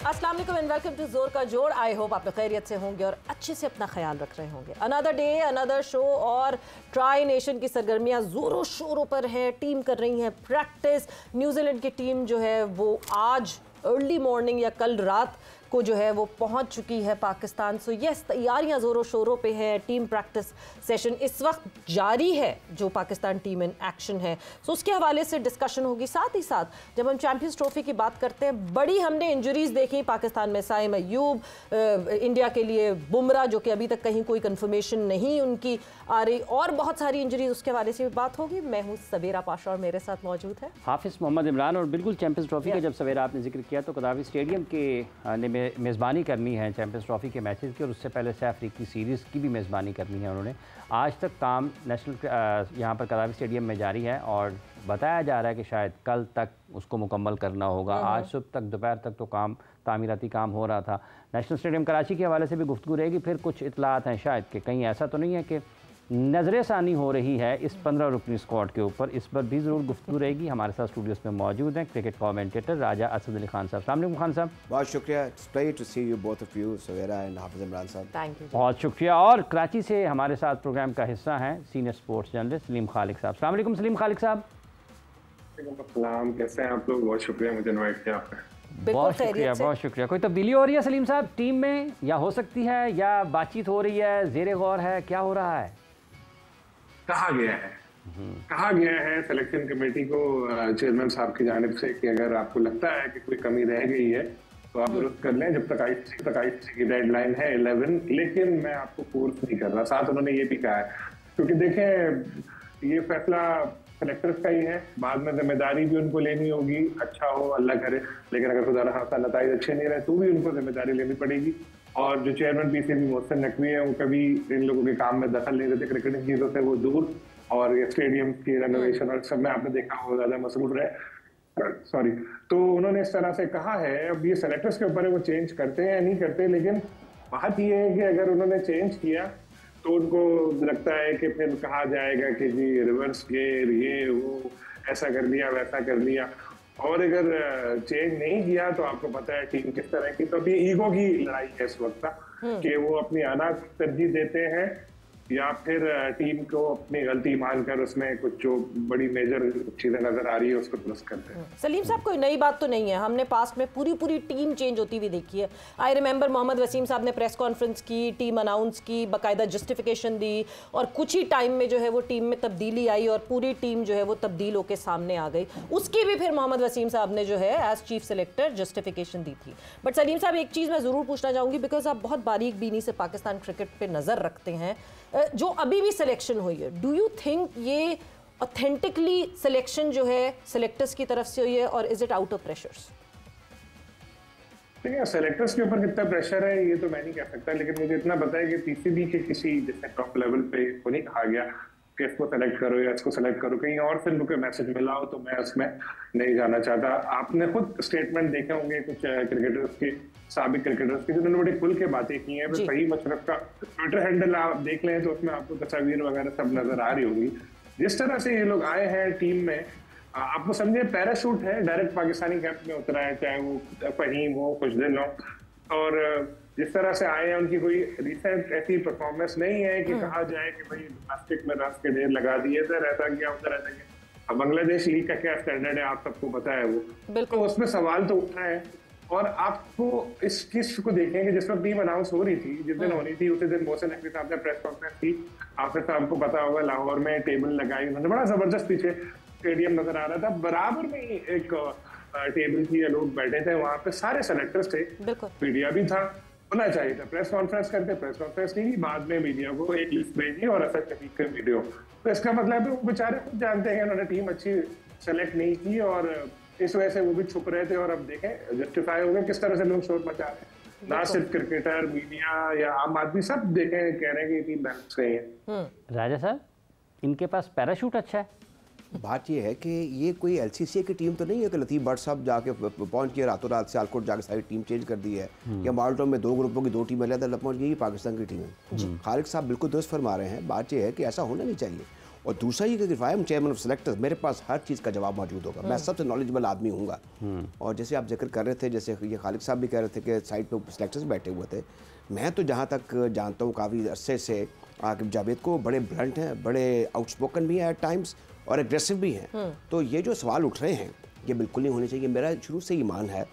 अस्सलाम वालेकुम and welcome to जोर का जोड़। आई होप आप लोग खैरियत से होंगे और अच्छे से अपना ख्याल रख रहे होंगे। अनदर डे अनदर शो और ट्राई नेशन की सरगर्मियां जोरों शोरों पर है। टीम कर रही है प्रैक्टिस। न्यूजीलैंड की टीम जो है वो आज अर्ली मॉर्निंग या कल रात को जो है वो पहुंच चुकी है पाकिस्तान। सो यस, तैयारियां जोरों शोरों पे है। टीम प्रैक्टिस सेशन इस वक्त जारी है जो पाकिस्तान टीम इन एक्शन है। सो उसके हवाले से डिस्कशन होगी। साथ ही साथ जब हम चैंपियंस ट्रॉफी की बात करते हैं, बड़ी हमने इंजरीज देखी पाकिस्तान में। साइम अयूब, इंडिया के लिए बुमराह जो कि अभी तक कहीं कोई कंफर्मेशन नहीं उनकी आ रही, और बहुत सारी इंजरीज, उसके हवाले से भी बात होगी। मैं हूँ सवेरा पाशा और मेरे साथ मौजूद है हाफिज़ मोहम्मद इमरान। और बिल्कुल चैंपियंस ट्रॉफी का जब सवेरा आपने जिक्र किया तो कदावी स्टेडियम के मेज़बानी करनी है चैंपियंस ट्रॉफी के मैचेस की, और उससे पहले से अफ्रीकी सीरीज़ की भी मेज़बानी करनी है उन्होंने। आज तक काम नेशनल यहाँ पर कदावी स्टेडियम में जारी है और बताया जा रहा है कि शायद कल तक उसको मुकम्मल करना होगा। आज सुबह तक दोपहर तक तो काम तामीराती काम हो रहा था। नेशनल स्टेडियम कराची के हवाले से भी गुफ्तगू रहेगी। फिर कुछ इतलात हैं शायद कि कहीं ऐसा तो नहीं है कि नज़रसानी हो रही है इस 15 रुकनी स्क्वाड के ऊपर, इस पर भी ज़रूर गुफ्तगू रहेगी। हमारे साथ स्टूडियोज़ में मौजूद हैं क्रिकेट कमेंटेटर राजा असद अली खान साहब। अस्सलाम वालेकुम खान साहब। बहुत शुक्रिया। It's great to see you both of you, Savera and Hafiz Imran साहब। Thank you. बहुत शुक्रिया। और कराची से हमारे साथ प्रोग्राम का हिस्सा हैं सीनियर स्पोर्ट्स जर्नलिस्ट सलीम खालिक साहब। अस्सलाम वालेकुम सलीम खालिक साहब। सलाम, कैसे हैं आप लोग? बहुत शुक्रिया मुझे इनवाइट किया आपने। बहुत शुक्रिया, बहुत शुक्रिया। कोई तब्दीली हो रही है सलीम साहब टीम में, या हो सकती है, या बातचीत हो रही है, ज़ेरे गौर है, क्या हो रहा है? कहा गया है सेलेक्शन कमेटी को चेयरमैन साहब की जानिब से कि अगर आपको लगता है कि कोई कमी रह गई है तो आप दुरुस्त कर लें, जब तक आईसीसी की डेडलाइन है 11। लेकिन मैं आपको फोर्स नहीं कर रहा। साथ उन्होंने ये भी कहा है, क्योंकि देखें ये फैसला सेलेक्टर्स का ही है, बाद में जिम्मेदारी भी उनको लेनी होगी। अच्छा हो, अल्लाह करे, लेकिन अगर खुदा ना खास्ता नताइज अच्छे नहीं रहे तो भी उनको जिम्मेदारी लेनी पड़ेगी। और जो चेयरमैन पीसीबी मोहसिन नकवी है, वो कभी इन लोगों के काम में दखल नहीं देते। क्रिकेटिंग चीजों से वो दूर, और स्टेडियम की रेनोवेशन और सब में आपने देखा वो ज्यादा मसरूफ रहे। सॉरी। तो उन्होंने इस तरह से कहा है। अब ये सेलेक्टर्स के ऊपर है, वो चेंज करते हैं या नहीं करते। लेकिन बात ये है कि अगर उन्होंने चेंज किया तो उनको लगता है कि फिर कहा जाएगा कि जी रिवर्स गेयर, ये वो, ऐसा कर लिया, वैसा कर लिया। और अगर चेंज नहीं किया तो आपको पता है टीम किस तरह की, तो अभी ईगो की लड़ाई है इस वक्त कि वो अपनी आना तरजीह देते हैं या फिर टीम को अपनी गलती मानकर उसमें कुछ जो बड़ी मेजर चीजें नजर आ रही है उसको दुरुस्त करते हैं। सलीम साहब, कोई नई बात तो नहीं है। हमने पास्ट में पूरी टीम चेंज होती हुई देखी है। आई रिमेंबर मोहम्मद वसीम साहब ने प्रेस कॉन्फ्रेंस की, टीम अनाउंस की, बाकायदा जस्टिफिकेशन दी, और कुछ ही टाइम में जो है वो टीम में तब्दीली आई और पूरी टीम जो है वो तब्दील होकर सामने आ गई। उसकी भी फिर मोहम्मद वसीम साहब ने जो है एज चीफ सेलेक्टर जस्टिफिकेशन दी थी। बट सलीम साहब, एक चीज़ मैं ज़रूर पूछना चाहूँगी, बिकॉज आप बहुत बारीक बीनी से पाकिस्तान क्रिकेट पर नज़र रखते हैं। जो अभी भी सिलेक्शन हुई है, डू यू थिंक ये ऑथेंटिकली सिलेक्शन जो है सिलेक्टर्स की तरफ से हुई है, और is it out of pressures? देखिए, सेलेक्टर्स के ऊपर कितना प्रेशर है ये तो मैं नहीं कह सकता, लेकिन मुझे इतना पता है कि पीसीबी के किसी जैसे टॉप लेवल पे को नहीं कहा गया कि इसको सेलेक्ट करो या इसको सेलेक्ट करो। कहीं और से मुझे मैसेज मिला हो तो मैं उसमें नहीं जाना चाहता। आपने खुद स्टेटमेंट देखे होंगे कुछ क्रिकेटर्स के, साबिक क्रिकेटर्स की, जिन्होंने बड़े खुल के बातें की हैं। सही मशरफ का ट्विटर हैंडल आप देख लें तो उसमें आपको तस्वीर वगैरह सब नजर आ रही होगी। जिस तरह से ये लोग आए हैं टीम में, आपको समझे पैराशूट है, डायरेक्ट पाकिस्तानी कैंप में उतरा है, चाहे वो फहीम हो, खुशदिल हो। और जिस तरह से आए हैं, उनकी कोई रिसेंट ऐसी परफॉर्मेंस नहीं है कि कहा जाए कि भाई प्लास्टिक में रस के ढेर लगा दिए थे, ऐसा किया, उधर ऐसा किया। अब बांग्लादेश लीग का क्या स्टैंडर्ड है आप सबको पता है वो, तो उसमें सवाल तो उठा है। और आपको इस चीज को देखेंगे, जिस वक्त टीम अनाउंस हो रही थी, जिस दिन होनी थी उसी दिन मोहसिन नकवी साहब ने प्रेस कॉन्फ्रेंस की। आफिर साहब को पता होगा, लाहौर में टेबल लगाई उन्होंने, बड़ा जबरदस्त पीछे स्टेडियम नजर आ रहा था, बराबर में ही एक टेबल थी, लोग बैठे थे वहां पे, सारे सेलेक्टर्स थे, मीडिया भी था। होना चाहिए था प्रेस कॉन्फ्रेंस करते, प्रेस कॉन्फ्रेंस नहीं, बाद में मीडिया को एक लिस्ट भेजी और असद शफीक का वीडियो। तो इसका मतलब है वो बेचारे खुद जानते हैं उन्होंने टीम अच्छी सेलेक्ट नहीं की, और इस वजह से वो भी छुप रहे थे। और अब देखें जस्टिफाई हो गए किस तरह से लोग शोर मचा रहे हैं। ना सिर्फ क्रिकेटर, मीडिया या आम आदमी, सब देखें, कह रहे हैं कि टीम बैलेंस गई है। राजा साहब, इनके पास पैराशूट अच्छा है। बात यह है कि ये कोई एलसीसी की टीम तो नहीं है कि लतीफ़ भट्ट साहब जाके पहुंच के रातों रात सियालकोट जाके सारी टीम चेंज कर दी है, या माल्टो में 2 ग्रुपों की 2 टीमें अलग पहुंच गई, पाकिस्तान की टीम है। खालिक साहब बिल्कुल दुरुस्त फरमा रहे हैं। बात यह है कि ऐसा होना नहीं चाहिए। और दूसरा ये कि I am chairman of selectors, मेरे पास हर चीज़ का जवाब मौजूद होगा, मैं सबसे नॉलेजेबल आदमी हूँगा। और जैसे आप जिक्र कर रहे थे, जैसे ये खालिद साहब भी कह रहे थे कि साइड पे सेलेक्टर्स बैठे हुए थे, मैं तो जहाँ तक जानता हूँ काफ़ी अरसे से आकिब जावेद को, बड़े ब्लंट हैं, बड़े आउटस्पोकन भी हैं एट टाइम्स और एग्रेसिव भी हैं। तो ये जो सवाल उठ रहे हैं ये बिल्कुल नहीं होने चाहिए। मेरा शुरू से ईमान है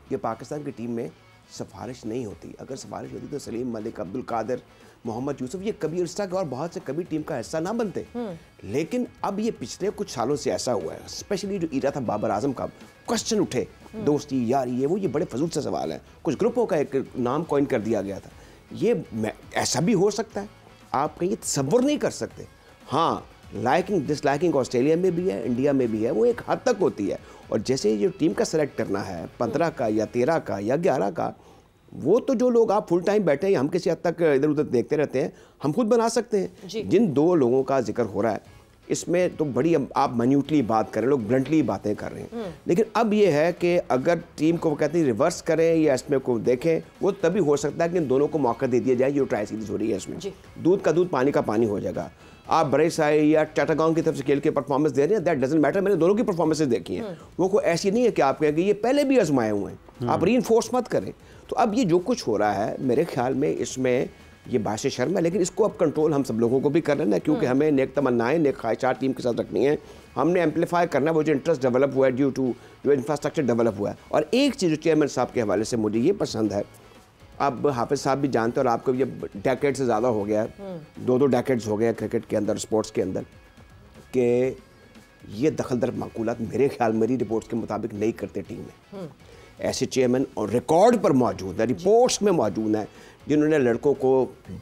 कि पाकिस्तान की टीम में सिफारिश नहीं होती, अगर सिफारिश होती तो सलीम मलिक, अब्दुल कादिर, मोहम्मद यूसुफ, ये कभी इर्स्टा और बहुत से कभी टीम का हिस्सा ना बनते। लेकिन अब ये पिछले कुछ सालों से ऐसा हुआ है, स्पेशली जो ईरा था बाबर आजम का, क्वेश्चन उठे दोस्ती यारी ये बड़े फजूल से सवाल है। कुछ ग्रुपों का एक नाम कॉइन कर दिया गया था। ये ऐसा भी हो सकता है, आप कहीं तसव्वुर नहीं कर सकते। हाँ, लाइकिंग डिसलाइकिंग ऑस्ट्रेलिया में भी है, इंडिया में भी है, वो एक हद तक होती है। और जैसे ये टीम का सेलेक्ट करना है 15 का या 13 का या 11 का, वो तो जो लोग आप फुल टाइम बैठे हैं, हम किसी हद तक इधर उधर देखते रहते हैं, हम खुद बना सकते हैं। जिन 2 लोगों का जिक्र हो रहा है इसमें तो बड़ी आप माइन्यूटली बात करें, लोग ब्लंटली बातें कर रहे हैं। लेकिन अब ये है कि अगर टीम को वो कहते हैं रिवर्स करें या इसमें को देखें, वो तभी हो सकता है कि इन दोनों को मौका दे दिया जाए। जो ट्राई सीरीज हो रही है इसमें दूध का दूध पानी का पानी हो जाएगा। आप बरेसाई या टाटागांव की तरफ से खेल के परफॉर्मेंस दे रहे हैं, दैट डजंट मैटर। मैंने दोनों की परफॉर्मेंसेज देखी हैं, वो कोई ऐसी नहीं है कि आप कहें कि ये पहले भी आजमाए हुए हैं, आप रीइंफोर्स मत करें। तो अब ये जो कुछ हो रहा है मेरे ख्याल में इसमें ये बात शर्म है, लेकिन इसको अब कंट्रोल हम सब लोगों को भी करना है, क्योंकि हमें नेक तमन्नाएं, नेक ख्वाहिशात टीम के साथ रखनी है। हमने एम्पलीफाई करना है वो जो इंटरेस्ट डेवलप हुआ है ड्यू टू जो इंफ्रास्ट्रक्चर डेवलप हुआ है। और एक चीज़ जो चेयरमैन साहब के हवाले से मुझे ये पसंद है, अब हाफिज साहब भी जानते हैं और आपको ये डेकेड से ज़्यादा हो गया है, 2 डेकेड्स हो गए क्रिकेट के अंदर, स्पोर्ट्स के अंदर, कि ये दखलदर माकूलात मेरे ख्याल मेरी रिपोर्ट्स के मुताबिक नहीं करते टीम में। ऐसे चेयरमैन और रिकॉर्ड पर मौजूद है, रिपोर्ट्स में मौजूद है, जिन्होंने लड़कों को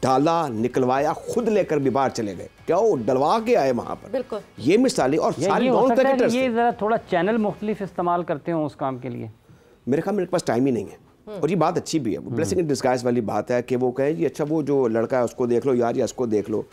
डाला, निकलवाया, खुद लेकर भी बाहर चले गए, क्या वो डलवा के आए वहाँ पर। बिल्कुल ये मिसालें और सारी नॉन क्रिकेटर्स। ये ज़रा थोड़ा चैनल मुख्तलिफ इस्तेमाल करते हो उस काम के लिए। मेरे ख्याल मेरे पास टाइम ही नहीं है। और ये बात अच्छी भी है, ब्लेसिंग इन डिस्गाइज वाली बात है कि वो कहे जी अच्छा वो जो लड़का है उसको देख लो यार, या उसको देख लो।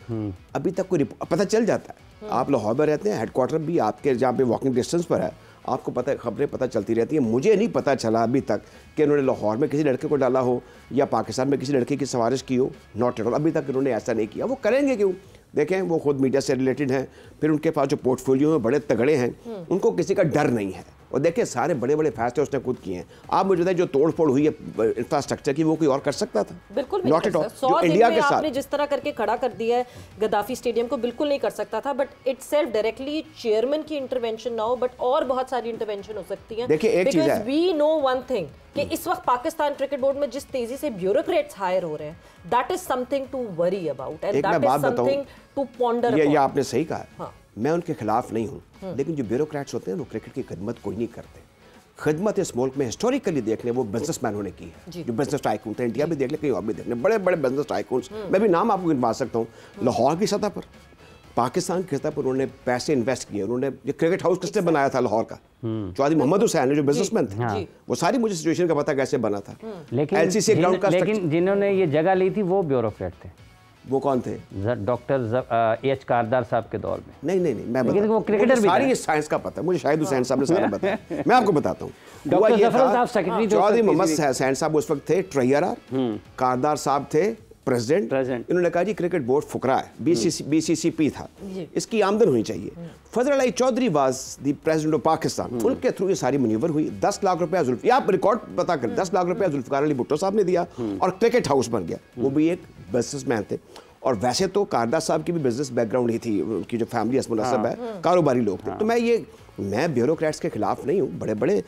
अभी तक कोई पता चल जाता है। आप लाहौर में रहते हैं, हेडक्वार्टर भी आपके जहाँ पे वॉकिंग डिस्टेंस पर है, आपको पता खबरें पता चलती रहती हैं। मुझे नहीं पता चला अभी तक कि उन्होंने लाहौर में किसी लड़के को डाला हो या पाकिस्तान में किसी लड़के की सिफारिश की हो, नॉट एट ऑल। अभी तक उन्होंने ऐसा नहीं किया। वो करेंगे क्यों? देखें, वो खुद मीडिया से रिलेटेड हैं, फिर उनके पास जो पोर्टफोलियो में बड़े तगड़े हैं, उनको किसी का डर नहीं है। और देखिए सारे बड़े बड़े फैसले उसने खुद किए हैं। आप मुझे बताइए जो तोड़-फोड़ हुई है इंफ्रास्ट्रक्चर की, वो कोई और कर सकता था? बिल्कुल नॉट एट ऑल। जो इंडिया के साथ आपने जिस तरह करके खड़ा कर दिया है गद्दाफी स्टेडियम को, बिल्कुल नहीं कर सकता था। But it's self directly chairman की इंटरवेंशन ना हो, बट और बहुत सारी इंटरवेंशन हो सकती है। देखिए एक चीज है, वी नो वन थिंग कि इस वक्त पाकिस्तान क्रिकेट बोर्ड में जिस तेजी से ब्यूरोक्रेट्स हायर हो रहे हैं, that is something to worry about and that is something to ponder. ये आपने सही कहा। हाँ। मैं उनके खिलाफ नहीं हूँ, लेकिन जो ब्यूरोक्रेट्स होते हैं वो क्रिकेट की खिदमत कोई नहीं करते। खिदमत इस मुल्क में हिस्टोरिकली देख लें वो बिजनेसमैन होने की है, जो बिजनेस टाइकून थे, इंडिया भी देख लें कहीं और भी देख लें, बड़े बड़े बिजनेस टाइकून। मैं भी नाम आपको गिनवा सकता हूँ। लाहौर की सतह पर, पाकिस्तान की सतह पर उन्होंने पैसे इन्वेस्ट किए। उन्होंने ये क्रिकेट हाउस किसने बनाया था लाहौर का? चौधरी मोहम्मद हुसैन जो बिजनेसमैन थे। वो सारी मुझे सिचुएशन का पता कैसे बना था। लेकिन जिन्होंने ये जगह ली थी वो ब्यूरोक्रेट थे। वो कौन थे? डॉक्टर एच कारदार साहब के दौर में। नहीं, मैं लेकिन वो क्रिकेटर भी सारी साइंस का पता है मुझे, शाहिद हुसैन साहब ने सारा बताया। मैं आपको बताता हूँ। चौधरी मोहम्मद हुसैन साहब उस वक्त थे ट्रेजरर, कारदार साहब थे प्रेसिडेंट। इन्होंने कहा जी क्रिकेट बोर्ड फुकरा है, BCCP था, इसकी आमदन होनी चाहिए। Fazal Ali Chaudhry was the president of Pakistan, उनके थ्रू ये सारी मैन्यूवर हुई। 10 लाख रुपया आप रिकॉर्ड पता करें, 10 लाख रुपया जुल्फिकार अली भुट्टो साहब ने दिया और क्रिकेट हाउस बन गया। वो भी एक बिजनेसमैन थे। और वैसे तो कारदार साहब की भी बिजनेस बैकग्राउंड ही थी, उनकी जो फैमिली मुनसब है, कारोबारी लोग थे। तो मैं ब्यूरोक्रेट्स के खिलाफ नहीं हूँ। बड़े बड़े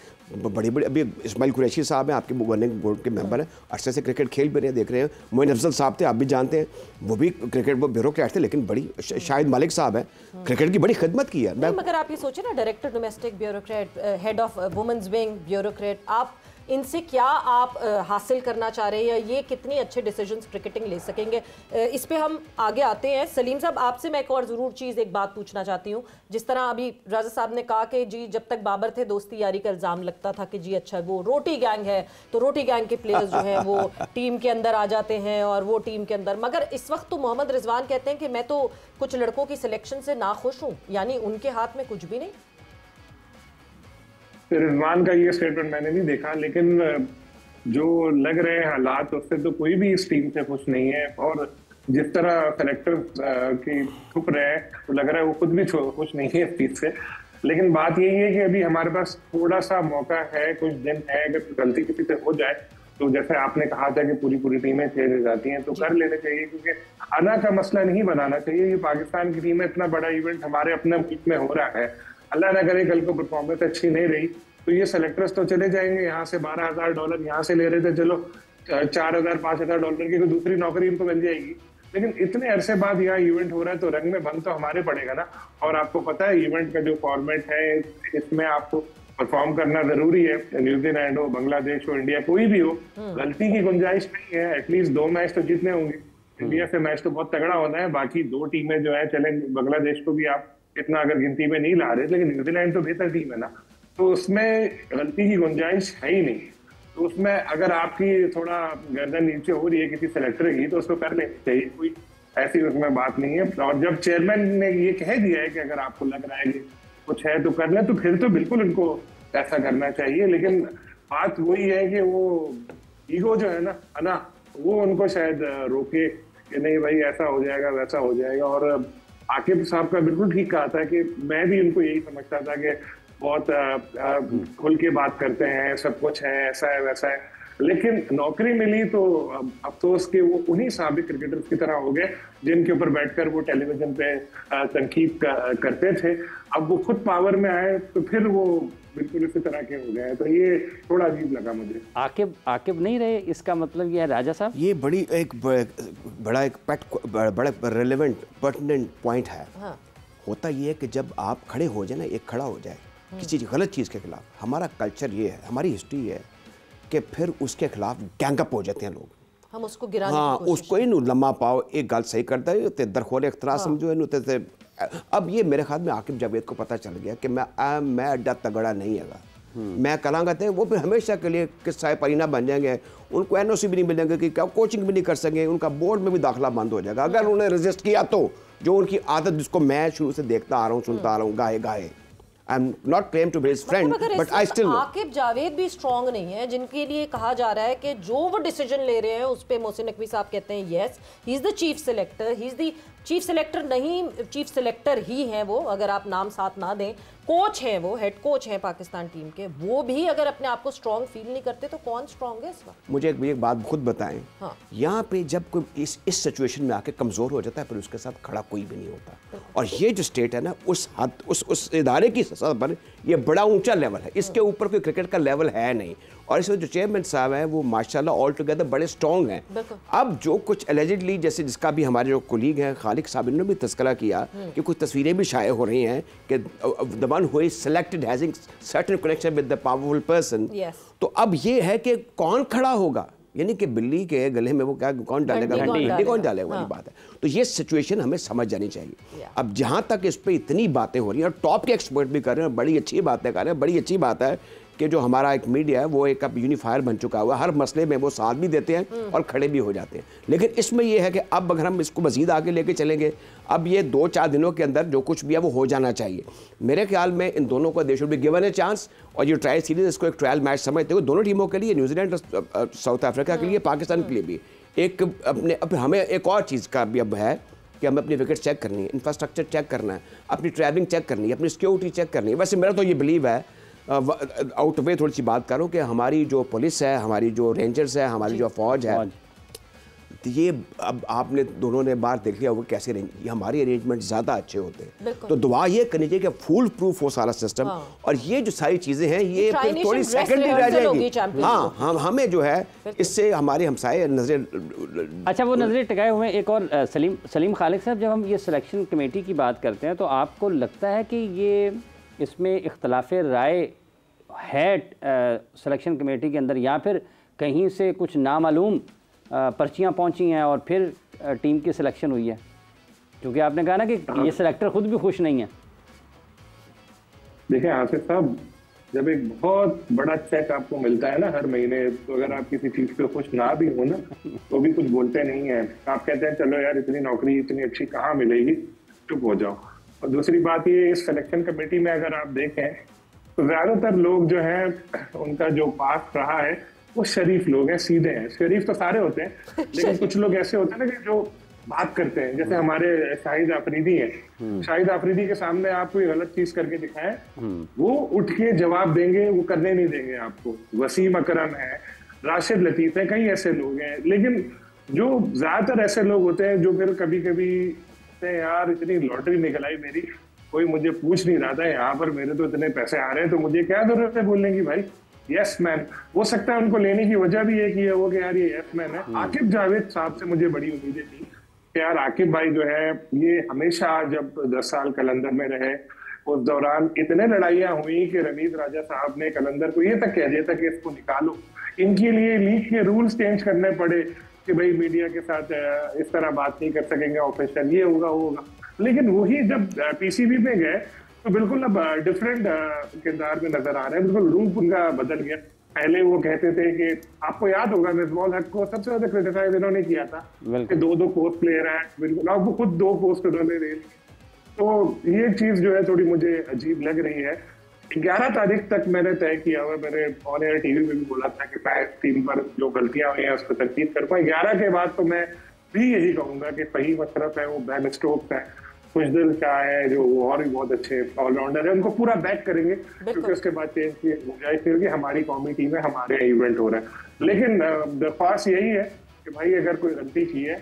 अभी इस्माइल कुरैशी साहब हैं, आपके गवर्निंग बोर्ड के मेंबर हैं, अरसे से क्रिकेट खेल भी रहे हैं, देख रहे हैं। मोइन अफजल साहब थे, आप भी जानते हैं, वो भी क्रिकेट वो ब्यूरोक्रेट थे, लेकिन बड़ी शाहिद मालिक साहब हैं, क्रिकेट की बड़ी खिदमत की है। मगर आप ये सोचे ना, director domestic bureaucrat, head of women's wing bureaucrat, आप इनसे क्या आप हासिल करना चाह रहे हैं, या ये कितने अच्छे डिसीजंस क्रिकेटिंग ले सकेंगे? इस पे हम आगे आते हैं। सलीम साहब, आपसे मैं एक और ज़रूर चीज़ एक बात पूछना चाहती हूँ। जिस तरह अभी राजा साहब ने कहा कि जी जब तक बाबर थे दोस्ती यारी का इल्ज़ाम लगता था कि जी अच्छा वो रोटी गैंग है, तो रोटी गैंग के प्लेयर्स जो हैं वो टीम के अंदर आ जाते हैं और वो टीम के अंदर। मगर इस वक्त तो मोहम्मद रिजवान कहते हैं कि मैं तो कुछ लड़कों की सिलेक्शन से नाखुश हूँ, यानी उनके हाथ में कुछ भी नहीं। रिजवान का ये स्टेटमेंट मैंने नहीं देखा, लेकिन जो लग रहे हैं हालात उससे तो कोई भी इस टीम से खुश नहीं है। और जिस तरह सेलेक्टर्स की छुप रहे हैं, तो लग रहा है वो खुद भी खुश नहीं है इस चीज से। लेकिन बात यही है कि अभी हमारे पास थोड़ा सा मौका है, कुछ दिन है। अगर गलती किसी से हो जाए तो जैसे आपने कहा था कि पूरी टीमें चेंज हो जाती हैं, तो कर लेने चाहिए, क्योंकि आना का मसला नहीं बनाना चाहिए। ये पाकिस्तान की टीम में इतना बड़ा इवेंट हमारे अपने मुल्क में हो रहा है, अल्लाह ना करे कल को परफॉर्मेंस अच्छी नहीं रही तो ये सेलेक्टर्स तो चले जाएंगे। यहाँ से $12,000 यहाँ से ले रहे थे, चलो $4,000 $5,000 की कोई दूसरी नौकरी इनको मिल जाएगी। लेकिन इतने अरसे बाद यहाँ इवेंट हो रहा है तो रंग में भंग तो हमारे पड़ेगा ना। और आपको पता है इवेंट का जो फॉर्मेट है, इसमें आपको परफॉर्म करना जरूरी है। न्यूजीलैंड हो, बांग्लादेश हो, इंडिया कोई भी हो, गलती की गुंजाइश नहीं है। एटलीस्ट 2 मैच तो जीतने होंगे। इंडिया से मैच तो बहुत तगड़ा होना है। बाकी 2 टीमें जो है, चले बांग्लादेश को भी आप इतना अगर गिनती में नहीं ला रहे, लेकिन न्यूजीलैंड तो बेहतर टीम है ना, तो उसमें गलती की गुंजाइश है ही नहीं। तो उसमें अगर आपकी थोड़ा गर्दन नीचे हो रही है किसी सेलेक्टर की, तो उसको कर लेनी चाहिए, कोई ऐसी उसमें बात नहीं है। और जब चेयरमैन ने ये कह दिया है कि अगर आपको लग रहा है कि कुछ है तो कर ले, तो फिर तो बिल्कुल उनको ऐसा करना चाहिए। लेकिन बात वही है कि वो ईगो जो है ना, वो उनको शायद रोके कि नहीं भाई ऐसा हो जाएगा वैसा हो जाएगा। और आकिब साहब का बिल्कुल ठीक कहा था कि मैं भी उनको यही समझता था कि बहुत खुल के बात करते हैं, सब कुछ है, ऐसा है वैसा है। लेकिन नौकरी मिली तो अफसोस के वो उन्हीं साबिक क्रिकेटर्स की तरह हो गए जिनके ऊपर बैठकर वो टेलीविजन पे तनकीद करते थे। अब वो खुद पावर में आए तो फिर वो बिल्कुल इसी तरह के हो गए। तो ये थोड़ा अजीब लगा मुझे। आकिब नहीं रहे, इसका मतलब ये है राजा साहब, ये बड़ी एक बड़ा रेलेवेंट पर्टिनेंट पॉइंट है। हाँ। होता ये है कि जब आप खड़े हो जाए ना, एक खड़ा हो जाए किसी गलत चीज़ के खिलाफ, हमारा कल्चर ये है, हमारी हिस्ट्री है कि फिर उसके खिलाफ गैंगअप हो जाते हैं लोग। हम उसको गिराने हाँ, उसको ही लम्मा पाओ, एक गल सही करता है ते दरखोर इख्तरा समझो इनू ते। अब ये मेरे ख्याल में आकिब जावेद को पता चल गया कि मैं अड्डा तगड़ा नहीं हैगा, मैं करांगा थे वो फिर हमेशा के लिए किस्सा परिना बन जाएंगे। उनको NOC भी नहीं मिलेंगे कि क्या कोचिंग भी नहीं कर सकेंगे, उनका बोर्ड में भी दाखिला बंद हो जाएगा अगर उन्होंने रजिस्ट किया। तो जो उनकी आदत जिसको मैं शुरू से देखता आ रहा हूँ, सुनता आ रहा हूँ, गाए I'm not claim to be his friend, but I still know. Aqib Javed भी स्ट्रांग नहीं है, जिनके लिए कहा जा रहा है कि जो वो डिसीजन ले रहे हैं उस पे मोहसिन नकवी साहब कहते हैं yes he is the chief selector, he is the chief selector नहीं, चीफ सिलेक्टर ही हैं वो, अगर आप नाम साथ ना दें। कोच हैं वो, हेड कोच हैं पाकिस्तान टीम के, वो भी अगर अपने आप को स्ट्रांग फील नहीं करते तो कौन स्ट्रांग है इस वक्त? मुझे एक बात खुद बताएं। हाँ। यहाँ पे जब कोई इस सिचुएशन में आके कमज़ोर हो जाता है फिर उसके साथ खड़ा कोई भी नहीं होता। और ये जो स्टेट है ना, उस इदारे की सतह पर ये बड़ा ऊंचा लेवल है, इसके ऊपर कोई क्रिकेट का लेवल है नहीं। और इसमें जो चेयरमैन साहब हैं वो माशाल्लाह ऑल टुगेदर बड़े स्ट्रॉन्ग हैं। अब जो कुछ एलिजिडली, जैसे जिसका भी हमारे जो कोलीग हैं खालिक साहब, इन्होंने भी तस्करा किया कि कुछ तस्वीरें भी शाये हो रही हैं कि the one who is selected hedging certain connection with the powerful person. तो अब ये है कि कौन खड़ा होगा, यानी कि बिल्ली के गले में वो क्या कौन डालेगा, हड्डी कौन डालेगा, वाली बात है। तो ये सिचुएशन हमें समझ जानी चाहिए। अब जहाँ तक इस पर इतनी बातें हो रही हैं और टॉप के एक्सपर्ट भी कर रहे हैं, बड़ी अच्छी बातें कर रहे हैं, बड़ी अच्छी बात है कि जो हमारा एक मीडिया है वो एक अब यूनिफायर बन चुका हुआ है, हर मसले में वो साथ भी देते हैं और खड़े भी हो जाते हैं। लेकिन इसमें यह है कि अब अगर हम इसको मज़ीद आगे लेके चलेंगे, अब ये 2-4 दिनों के अंदर जो कुछ भी है वो हो जाना चाहिए। मेरे ख्याल में इन दोनों को they should be given a chance. और ये ट्रायल सीरीज, इसको एक ट्रायल मैच समझते हो दोनों टीमों के लिए, न्यूजीलैंड और साउथ अफ्रीका के लिए, पाकिस्तान के लिए भी। एक अपने अब हमें एक और चीज़ का भी अब है कि हमें अपनी विकेट चेक करनी है, इंफ्रास्ट्रक्चर चेक करना है, अपनी ट्रैवलिंग चेक करनी है, अपनी सिक्योरिटी चेक करनी है। वैसे मेरा तो ये बिलीव है, आउट वे थोड़ी सी बात करूं कि हमारी जो पुलिस है, हमारी जो रेंजर्स है, हमारी जो फौज है, तो ये अब आपने दोनों ने बार देख लिया वो कैसे ये हमारे अरेंजमेंट ज़्यादा अच्छे होते हैं। तो दुआ ये करनी चाहिए कि फुल प्रूफ हो सारा सिस्टम। और ये जो सारी चीज़ें हैं ये थोड़ी सेकेंडरी रह जाएगी। हाँ, हमें जो है इससे हमारे हमसाए नजरें, अच्छा वो नजरें टिकाए हुए। एक और सलीम खालिक साहब, जब हम ये सिलेक्शन कमेटी की बात करते हैं तो आपको लगता है कि ये इसमें इख्तलाफ राय है सिलेक्शन कमेटी के अंदर, या फिर कहीं से कुछ नामालूम पर्चियां पहुंची हैं और फिर टीम की सिलेक्शन हुई है? क्योंकि आपने कहा ना कि ये सिलेक्टर खुद भी खुश नहीं है। देखिए आसिफ साहब, जब एक बहुत बड़ा चेक आपको मिलता है ना हर महीने, तो अगर आप किसी चीज़ पे खुश ना भी हो ना तो भी कुछ बोलते नहीं है। आप कहते हैं चलो यार इतनी नौकरी इतनी अच्छी कहाँ मिलेगी, चुप हो जाओ। और दूसरी बात ये, इस सिलेक्शन कमेटी में अगर आप देखें तो ज़्यादातर लोग जो हैं उनका जो पास रहा है वो शरीफ लोग हैं, सीधे हैं। शरीफ तो सारे होते हैं लेकिन कुछ लोग ऐसे होते हैं ना कि जो बात करते हैं। जैसे हमारे शाहिद अफरीदी हैं, शाहिद अफरीदी के सामने आप कोई गलत चीज करके दिखाएं, वो उठ के जवाब देंगे, वो करने नहीं देंगे आपको। वसीम अकरम है, राशिद लतीफ है, कई ऐसे लोग हैं। लेकिन जो ज्यादातर ऐसे लोग होते हैं जो फिर कभी कभी यार इतनी लॉटरी निकल आई मेरी, कोई मुझे पूछ नहीं रहा था, यहाँ पर मेरे तो इतने पैसे आ रहे हैं, तो मुझे क्या जरूरत है बोलने की भाई, यस मैन। हो सकता है उनको लेने की वजह भी एक ही है वो कि यार ये यस मैन है। आकिब जावेद साहब से मुझे बड़ी उम्मीदें थी कि यार आकिब भाई जो है ये हमेशा, जब 10 साल कलंदर में रहे उस दौरान इतने लड़ाइयां हुई कि रमीज राजा साहब ने कलंदर को ये तक कह दिया था कि इसको निकालो। इनके लिए लीग के रूल्स चेंज करने पड़े कि भाई मीडिया के साथ इस तरह बात नहीं कर सकेंगे ऑफिशियल, ये होगा वो होगा। लेकिन वही जब पीसीबी में गए तो बिल्कुल अब डिफरेंट किरदार में नजर आ रहे हैं, बिल्कुल रूप उनका बदल गया। पहले वो कहते थे कि आपको याद होगा मिसबाह हक को सबसे ज्यादा क्रिटिसाइज इन्होंने किया था कि 2-2 पोस्ट प्लेयर हैं, बिल्कुल अब वो खुद 2 पोस्ट उन्होंने ले ली। तो ये चीज जो है थोड़ी मुझे अजीब लग रही है। 11 तारीख तक मैंने तय किया हुआ, मैंने ऑन एयर टीवी में भी बोला था कि मैं इस टीम पर जो गलतियां हुई हैं उस पर तनकीद करूंगा। 11 के बाद तो मैं भी यही कहूंगा कि फहीम अशरफ है, वो बेन स्टोक्स है, खुशदिल शाह है जो और भी बहुत अच्छे ऑलराउंडर है, उनको पूरा बैक करेंगे क्योंकि उसके बाद चेंज की गुंजाइश क्योंकि हमारी कौमी टीम है, हमारे इवेंट हो रहा है। लेकिन दरख्वास्त यही है कि भाई अगर कोई गलती की है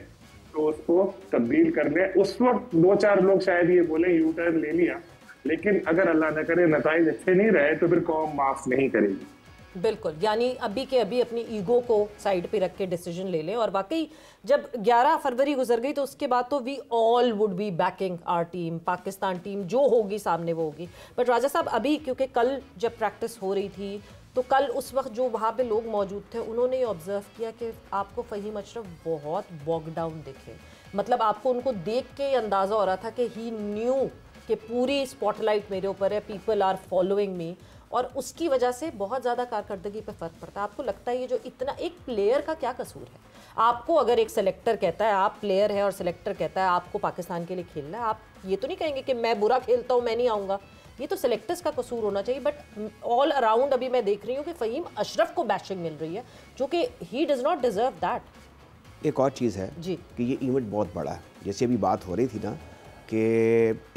तो उसको तब्दील कर ले। उस वक्त 2-4 लोग शायद ये बोले यू टर्न ले लिया, लेकिन अगर अल्लाह न करे नताइज अच्छे नहीं रहे तो फिर कौम माफ नहीं करेगी। बिल्कुल, यानी अभी के अभी अपनी ईगो को साइड पे रख के डिसीजन ले लें। और वाकई जब 11 फरवरी गुजर गई तो उसके बाद तो we all would be backing our team, Pakistan team जो होगी सामने वो होगी। बट राजा साहब अभी क्योंकि कल जब प्रैक्टिस हो रही थी तो कल उस वक्त जो वहाँ पे लोग मौजूद थे उन्होंने ये ऑब्जर्व किया कि आपको फहीम अशरफ बहुत बॉग डाउन दिखे। मतलब आपको उनको देख के अंदाज़ा हो रहा था कि ही न्यू कि पूरी स्पॉटलाइट मेरे ऊपर है, पीपल आर फॉलोइंग मी, और उसकी वजह से बहुत ज़्यादा कारकर्दगी पे फ़र्क पड़ता है। आपको लगता है ये जो इतना, एक प्लेयर का क्या कसूर है? आपको अगर एक सेलेक्टर कहता है, आप प्लेयर है और सेलेक्टर कहता है आपको पाकिस्तान के लिए खेलना है, आप ये तो नहीं कहेंगे कि मैं बुरा खेलता हूँ मैं नहीं आऊँगा। ये तो सेलेक्टर्स का कसूर होना चाहिए। बट ऑल अराउंड अभी मैं देख रही हूँ कि फहीम अशरफ को बैशिंग मिल रही है जो कि he does not deserve that. एक और चीज़ है जी कि ये इवेंट बहुत बड़ा है। जैसे अभी बात हो रही थी ना कि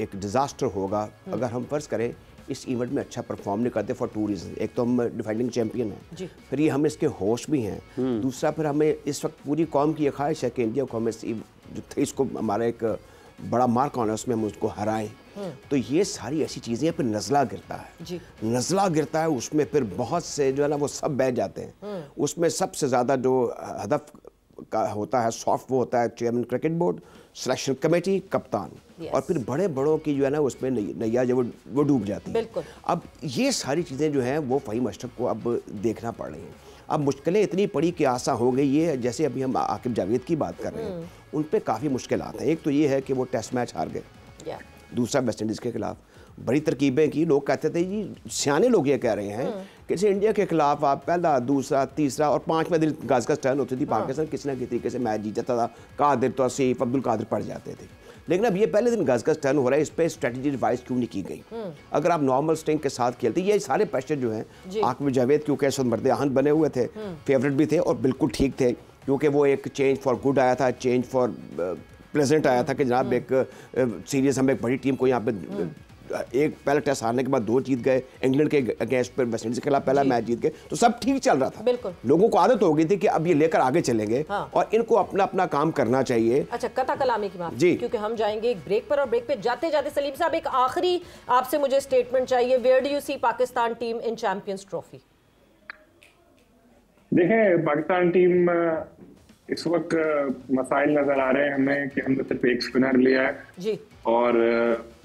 एक डिज़ास्टर होगा अगर हम फर्ज करें इस इवेंट में अच्छा परफॉर्म नहीं करते फॉर 2 रीज़न। एक तो हम डिफेंडिंग चैंपियन हैं, फिर ये हम इसके होस्ट भी हैं, दूसरा फिर हमें इस वक्त पूरी कौम की ख्वाहिश है कि इंडिया को हम इसको हमारा एक बड़ा मार्क ऑन है उसमें हम उसको हराएं। तो ये सारी ऐसी चीज़ें फिर नज़ला गिरता है, नज़ला गिरता है, उसमें फिर बहुत से जो है ना वो सब बह जाते हैं। उसमें सबसे ज़्यादा जो हदफ का होता है सॉफ्ट वो होता है chairman cricket board, selection committee, कप्तान, और फिर बड़े बड़ों की जो है ना उसमें नैया जो वो डूब जाती है। अब ये सारी चीज़ें जो हैं वो फहीम अशरफ को अब देखना पड़ रही हैं। अब मुश्किलें इतनी पड़ी कि आसा हो गई ये, जैसे अभी हम आकिब जावेद की बात कर रहे हैं, उन पर काफ़ी मुश्किलात हैं। एक तो ये है कि वो टेस्ट मैच हार गए, दूसरा वेस्ट इंडीज़ के खिलाफ बड़ी तरकीबें की। लोग कहते थे जी, सियाने लोग ये कह रहे हैं कि जैसे इंडिया के खिलाफ आप पहला, दूसरा, तीसरा और 5वें दिन गज टर्न होती थी, पाकिस्तान किसी ना किसी तरीके से मैच जीत जाता था, कादिर, तौसीफ, अब्दुल कादिर पड़ जाते थे। लेकिन अब ये पहले दिन गज टर्न हो रहा है, इस पर स्ट्रेटजी रिवाइज क्यों नहीं की गई? अगर आप नॉर्मल स्ट्रिंग के साथ खेलते, ये सारे प्रेशर जो हैं आकिब जावेद क्योंकि इस वक्त मर्द आहन बने हुए थे, फेवरेट भी थे और बिल्कुल ठीक थे, क्योंकि वो एक चेंज फॉर गुड आया था, चेंज फॉर प्लेजेंट आया था कि जनाब एक सीरीज हम एक बड़ी टीम को यहाँ पे एक पहला टेस्ट हारने के बाद 2 जीत गए, इंग्लैंड के अगेंस्ट पर वेस्ट इंडीज के खिलाफ पहला मैच जीत गए, तो सब ठीक चल रहा था। लोगों को आदत हो गई थी कि अब ये लेकर आगे चलेंगे और इनको अपना अपना काम करना चाहिए। अच्छा, कथा कलामी की बात जी, क्योंकि हम जाएंगे एक ब्रेक पर, और ब्रेक पे जाते जाते सलीम साहब एक आखिरी आपसे मुझे स्टेटमेंट चाहिए। Where do you see Pakistan team in champions trophy? देखें, पाकिस्तान टीम इस वक्त मसाइल नजर आ रहे हैं हमें कि हमने सिर्फ एक स्पिनर लिया है जी, और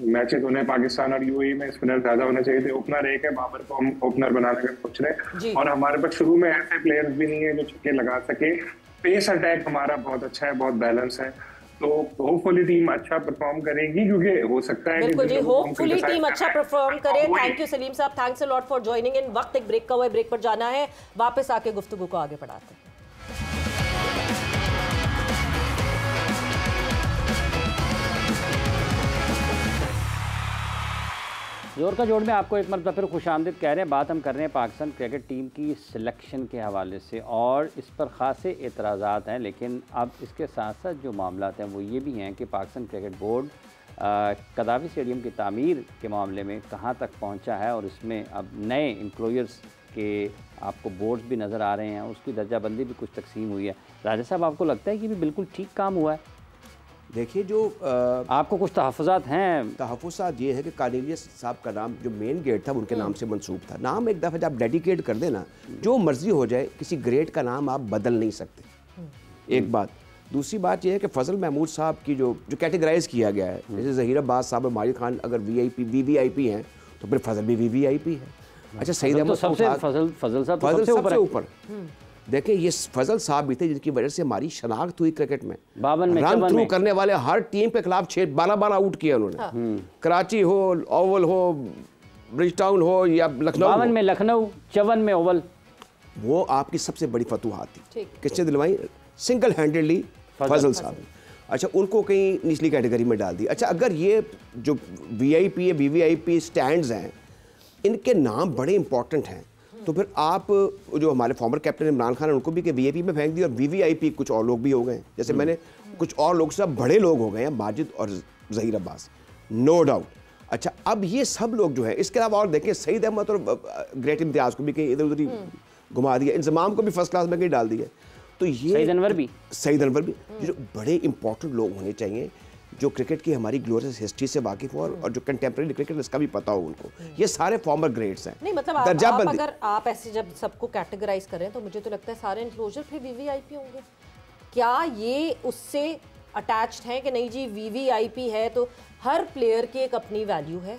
मैचेस होने पाकिस्तान और यूएई में स्पिनर ज्यादा होने चाहिए थे। ओपनर एक है, बाबर को हम ओपनर बनाने का सोच रहे हैं, और हमारे पास शुरू में ऐसे प्लेयर्स भी नहीं है जो छक्के लगा सके। पेस अटैक हमारा बहुत अच्छा है, बहुत बैलेंस है, तो होपफुली टीम अच्छा परफॉर्म करेगी, क्योंकि हो सकता है बिल्कुल जी, होपफुली टीम अच्छा परफॉर्म करे। थैंक यू सलीम साहब, thanks a lot for joining in. वक्त एक ब्रेक का हुआ है, ब्रेक पर जाना है, वापस आके गुफ्तगू को आगे बढ़ाते हैं। जोर का जोड़ में आपको एक मरतबा फिर खुशामदीद कह रहे हैं। बात हम कर रहे हैं पाकिस्तान क्रिकेट टीम की सिलेक्शन के हवाले से, और इस पर ख़ासे एतराज़ात हैं, लेकिन अब इसके साथ साथ जो मामलात हैं वो ये भी हैं कि पाकिस्तान क्रिकेट बोर्ड कदावी स्टेडियम की तामीर के मामले में कहाँ तक पहुँचा है, और इसमें अब नए एम्प्लॉयर्स के आपको बोर्ड्स भी नज़र आ रहे हैं, उसकी दर्जाबंदी भी कुछ तकसीम हुई है। राजा साहब, आपको लगता है कि भी बिल्कुल ठीक काम हुआ है? देखिए, जो आपको कुछ तहफ़्फ़ुज़ात हैं? तहफ़्फ़ुज़ात ये है कि कार्नेलियस साहब का नाम जो मेन गेट था उनके नाम से मंसूब था। नाम एक दफ़ा जब डेडिकेट कर देना, जो मर्जी हो जाए, किसी ग्रेड का नाम आप बदल नहीं सकते। एक बात। दूसरी बात यह है कि फजल महमूद साहब की जो कैटेगराइज किया गया है, जैसे ज़हीर अब्बास साहब और माजिद खान अगर VVIP हैं तो फिर फजल भी VVIP है। अच्छा, सईद अहमद फजल साहब सबसे ऊपर। देखिए, ये फजल साहब भी थे जिनकी वजह से हमारी शनाख्त हुई क्रिकेट में। 52 में रन थ्रू करने वाले हर टीम के खिलाफ 12 आउट किया उन्होंने। कराची हो, ओवल हो, ब्रिजटाउन हो या लखनऊ। 52 में लखनऊ, 54 में ओवल। वो आपकी सबसे बड़ी फतूहात थी। किसने दिलवाई? सिंगल हैंडेडली फजल साहब। अच्छा, उनको कहीं निचली कैटेगरी में डाल दी। अच्छा, अगर ये जो VIP या VVIP स्टैंड्स हैं, इनके नाम बड़े इंपॉर्टेंट हैं, तो फिर आप जो हमारे फॉर्मर कैप्टन इमरान खान है उनको भी VIP में फेंक दिया, और VVIP कुछ और लोग भी हो गए। जैसे मैंने कुछ और लोग सब बड़े लोग हो गए हैं, माजिद और ज़हीर अब्बास, नो डाउट। अच्छा, अब ये सब लोग जो है, इसके अलावा और देखें, सईद अहमद और ग्रेट इम्तियाज़ को भी कहीं इधर उधर ही घुमा दिया, इंतज़ाम को भी फर्स्ट क्लास में कहीं डाल दिया। तो ये सईद अनवर भी जो बड़े इंपॉर्टेंट लोग होने चाहिए, जो क्रिकेट की हमारी ग्लोरियस हिस्ट्री से वाकिफ हो और जो कंटेम्प्रेरी क्रिकेट इसका भी पता हो उनको। ये सारे फॉर्मर ग्रेड्स हैं। नहीं, मतलब आप अगर आप ऐसे जब सबको कैटेगराइज कर रहे हैं तो मुझे तो लगता है सारे एनक्लोजर फिर VVIP होंगे। क्या ये उससे अटैच्ड है कि नहीं जी VVIP है तो हर प्लेयर की एक अपनी वैल्यू है,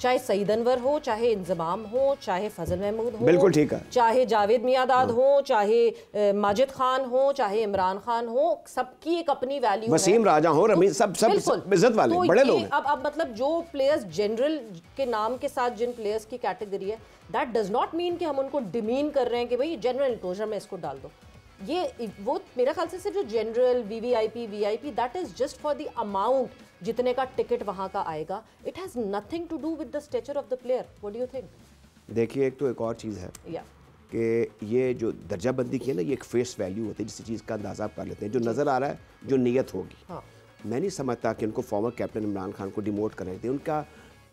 चाहे सईद अनवर हो, चाहे इंजमाम हो, चाहे फजल महमूद हो, बिल्कुल ठीक है, चाहे जावेद मियादाद हो, चाहे माजिद खान हो, चाहे इमरान खान हो, सबकी एक अपनी वैल्यू है। वसीम राजा हो, रमीज, सब इज्जत वाले तो बड़े लोग हैं। अब मतलब जो प्लेयर्स जनरल के नाम के साथ जिन प्लेयर्स की कैटेगरी है, दैट डज नॉट मीन कि हम उनको डिमीन कर रहे हैं कि भाई जनरल एनक्लोजर में इसको डाल दो। ये वो मेरा ख्याल से सिर्फ जो general VVIP VIP that is just for the amount जितने का टिकट वहां का आएगा। It has nothing to do with the stature of the player. What do you think? देखिए, एक तो एक और चीज़ है कि ये जो दर्जाबंदी की है ना, ये एक फेस वैल्यू होती है जिस चीज़ का अंदाज़ा आप कर लेते हैं, जो नज़र आ रहा है, जो नीयत होगी। मैं नहीं समझता कि उनको फॉर्मर कैप्टन इमरान खान को डिमोट करने थे, उनका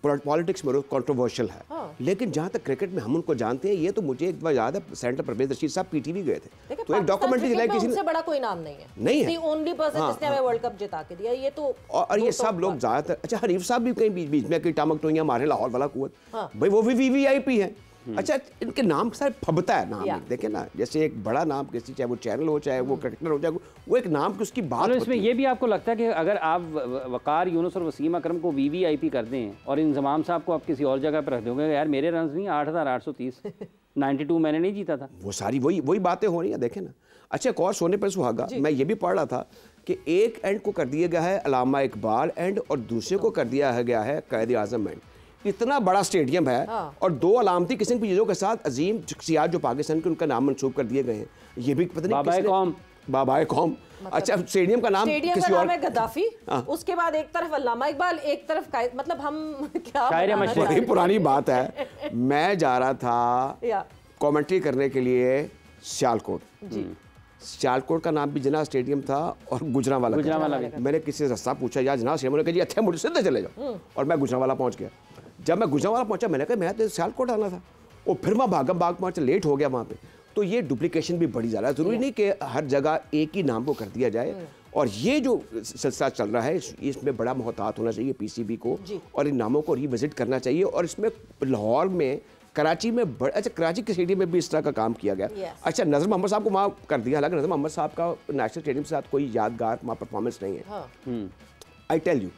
पॉलिटिक्स में कंट्रोवर्शियल है। लेकिन जहाँ तक क्रिकेट में हम उनको जानते हैं, ये तो मुझे एक बार याद है, सेंटर परवेज रशीद साहब PTV गए थे, तो एक डॉक्यूमेंट्री दिलाई किसी ने, बड़ा कोई नाम नहीं है, नहीं है, ओनली पर्सन जिसने हमें वर्ल्ड कप जिता के दिया। ये तो और ये सब लोग ज़्यादातर, अच्छा हरीफ साहब भी कहीं बीच बीच में कई टामक टोइयां मारे, लाहौर वाला कुवत, भाई वो भी VVIP है। अच्छा, इनके नाम सारे फबता है नाम, देखे ना, जैसे एक बड़ा नाम किसी, चाहे वो चैनल हो, चाहे वो क्रिकेटर हो, चाहे वो एक नाम की उसकी बात। इसमें ये भी आपको लगता है कि अगर आप वकार यूनुस और वसीम अकरम को VVIP कर दें और इंजमाम साहब को आप किसी और जगह पर रख दोगे, यार मेरे रन नहीं 8,830, 92 मैंने नहीं जीता था, वो सारी वही बातें हो रही हैं, देखे ना। अच्छा, एक और सोने पर सुहागा, मैं ये भी पढ़ रहा था कि एक एंड को कर दिया गया है अलामा इकबाल एंड और दूसरे को कर दिया गया है कायद आजम एंड। इतना बड़ा स्टेडियम है और दो अलामती किस्म की चीज़ों के साथ अजीम शख्सियात जो पाकिस्तान के, उनका नाम मंसूब कर दिए गए हैं। ये भी पता नहीं बाबाए कौम। अच्छा, स्टेडियम का नाम किसी और है, गद्दाफी, उसके बाद एक तरफ अल्लामा इकबाल, एक तरफ मतलब हम क्या, बड़ी पुरानी बात है। मैं जा रहा था कमेंट्री करने के लिए सियालकोट, सियालकोट का नाम भी जना स्टेडियम था और गुजरांवाला। मैंने किसी से रास्ता पूछा, यार जना स्टेडियम, कहा जी अच्छा मुझे सीधे चले जाओ, और मैं गुजरांवाला पहुंच गया। जब मैं गुजरांवाला पहुंचा, मैंने कहा मैं तो सियालकोट आना था, और फिर मैं भागम भाग पहुंचा, लेट हो गया वहाँ पे। तो ये डुप्लीकेशन भी बड़ी ज़्यादा, ज़रूरी नहीं कि हर जगह एक ही नाम को कर दिया जाए। और ये जो सिलसिला चल रहा है, इसमें बड़ा मोहतात होना चाहिए PCB को, और इन नामों को रिविजिट करना चाहिए। और इसमें लाहौर में, कराची में, अच्छा कराची के स्टेडियम में भी इस तरह का काम किया गया। अच्छा, नज़र मोहम्मद साहब को वहाँ कर दिया, हालांकि नज़र मोहम्मद साहब का नेशनल स्टेडियम के साथ कोई यादगार वहाँ परफॉर्मेंस नहीं है। आई टेल यू,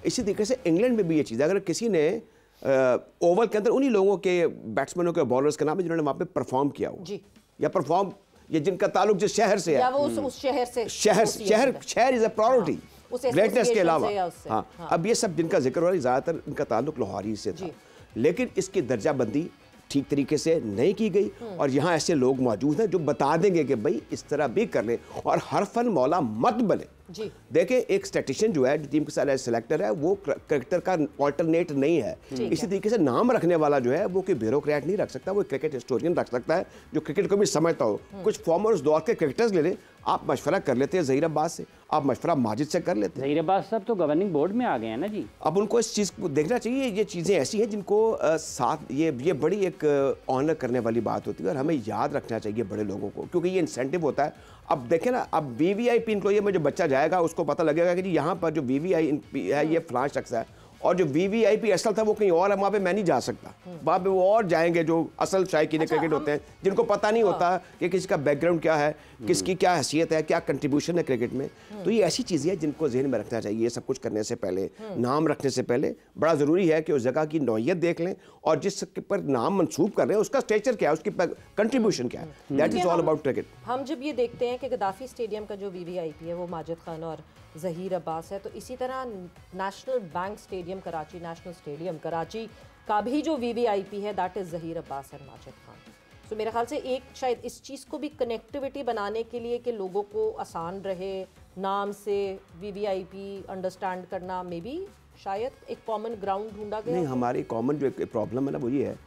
इसी तरीके से इंग्लैंड में भी ये चीज़ है, अगर किसी ने ओवल के अंदर उन्हीं लोगों के बैट्समैनों के बॉलर्स का नाम है जिन्होंने वहाँ पे परफॉर्म किया हो, या परफॉर्म, या जिनका ताल्लुक जिस शहर से है, या वो उस शहर से, शहर इज़ अ प्रायोरिटी ग्रेटनेस के अलावा। हाँ, अब ये सब जिनका जिक्र हो रहा है, ज़्यादातर इनका ताल्लुक लाहौरी से था, लेकिन इसकी दर्जाबंदी ठीक तरीके से नहीं की गई। और यहाँ ऐसे लोग मौजूद हैं जो बता देंगे कि भाई इस तरह भी कर ले, और हर फन मौला मत बने। जी। देखिए एक स्टैटिशियन जो है, जो टीम का सेलेक्टर है, वो क्रिकेटर का ऑल्टरनेट नहीं है। इसी तरीके से नाम रखने वाला जो है वो कोई ब्यूरोक्रेट नहीं रख सकता, वो क्रिकेट हिस्टोरियन रख सकता है जो क्रिकेट को भी समझता हो। कुछ फॉर्मर उस दौर के क्रिकेटर्स ले लें, आप मशवरा कर लेते हैं ज़हीर अब्बास से, आप मशवरा माजिद से कर लेते हैं। ज़हीर अब्बास साहब तो गवर्निंग बोर्ड में आ गए हैं ना जी। अब उनको इस चीज़ को देखना चाहिए, ये चीज़ें ऐसी हैं जिनको साथ ये बड़ी एक ऑनर करने वाली बात होती है और हमें याद रखना चाहिए बड़े लोगों को, क्योंकि ये इंसेंटिव होता है। अब देखें ना, अब वीवीआईपी इनको में जो बच्चा जाएगा उसको पता लगेगा कि जी यहाँ पर जो वीवीआईपी है ये फलां शख्स है, और जो वीवीआईपी असल था वो कहीं और है, वहाँ पे मैं नहीं जा सकता, वहाँ पे वो और जाएंगे जो असल शायकीन क्रिकेट होते हैं, जिनको पता नहीं होता कि किसी का बैकग्राउंड क्या है, किसकी क्या हैसियत है, क्या कंट्रीब्यूशन है क्रिकेट में। तो ये ऐसी चीज़ें हैं जिनको जहन में रखना चाहिए। सब कुछ करने से पहले, नाम रखने से पहले बड़ा ज़रूरी है कि उस जगह की नौइयत देख लें और जिस पर नाम मंसूब कर रहे हैं उसका स्ट्रक्चर क्या है, उसकी कंट्रीब्यूशन क्या है। That is all about cricket. हम जब ये देखते हैं कि गद्दाफी स्टेडियम का जो वीवीआईपी है वो माजिद खान और ज़हीर अब्बास है, तो इसी तरह national bank stadium Karachi, national stadium Karachi का भी जो वीवीआईपी है that is Zaheer Abbas and Majid Khan. तो मेरे ख्याल से एक शायद इस चीज़ को भी कनेक्टिविटी बनाने के लिए कि लोगों को आसान रहे, नाम से वीवीआईपी अंडरस्टैंड करना, मे बी शायद एक कॉमन ग्राउंड ढूंढा गया। नहीं, हमारी कॉमन जो एक प्रॉब्लम है ना वो ये है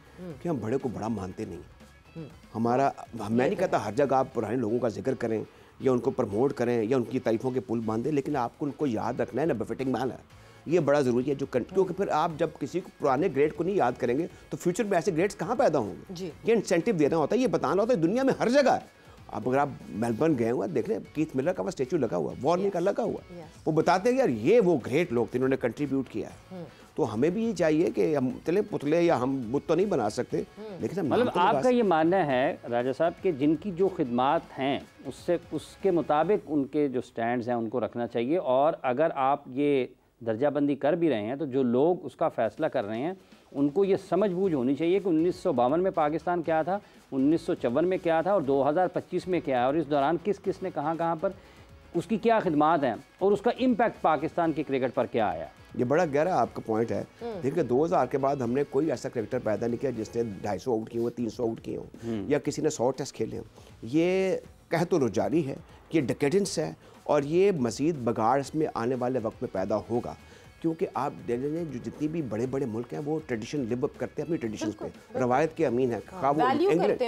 कि हम बड़े को बड़ा मानते नहीं। हमारा, मैं नहीं कहता हर जगह आप पुराने लोगों का जिक्र करें या उनको प्रमोट करें या उनकी तारीफों के पुल बांधें, लेकिन आपको उनको याद रखना है ना बेफिटिंग मैनर। ये बड़ा ज़रूरी है, जो क्योंकि फिर आप जब किसी को पुराने ग्रेड को नहीं याद करेंगे तो फ्यूचर में ऐसे ग्रेड्स कहाँ पैदा होंगे। ये इंसेंटिव देना होता है, ये बताना होता है, दुनिया में हर जगह है। अब अगर आप मेलबर्न गए हुए देख रहे हैं, कीथ मिलर का वहाँ स्टेचू लगा हुआ, वॉर्निंग का लगा हुआ, वो बताते हैं यार ये वो ग्रेट लोग थे, इन्होंने कंट्रीब्यूट किया है। तो हमें भी ये चाहिए कि हम चले पुतले या हम बुत तो नहीं बना सकते, लेकिन मतलब आपका ये मानना है राजा साहब कि जिनकी जो खिदमात हैं उसके मुताबिक उनके जो स्टैंड्स हैं उनको रखना चाहिए, और अगर आप ये दर्जाबंदी कर भी रहे हैं तो जो लोग उसका फ़ैसला कर रहे हैं उनको ये समझ बूझ होनी चाहिए कि 1952 में पाकिस्तान क्या था, 1954 में क्या था और 2025 में क्या है, और इस दौरान किस किस ने कहाँ पर उसकी क्या खिदमात हैं और उसका इम्पैक्ट पाकिस्तान की क्रिकेट पर क्या आया। ये बड़ा गहरा आपका पॉइंट है। देखिए 2000 के बाद हमने कोई ऐसा क्रिकेटर पैदा नहीं किया जिसने 250 आउट किए हो, 300 आउट किए हों या किसी ने 100 टेस्ट खेले हों। ये कह तो रुजारी है, ये डिकेडेंस है, और ये मज़ीद बगाड़ इसमें आने वाले वक्त में पैदा होगा, क्योंकि आप देखेंगे जो जितनी भी बड़े बड़े मुल्क हैं वो ट्रेडिशन लिव अप करते हैं अपनी ट्रेडिशन पे, रवायत के अमीन है। इंग्लैंड,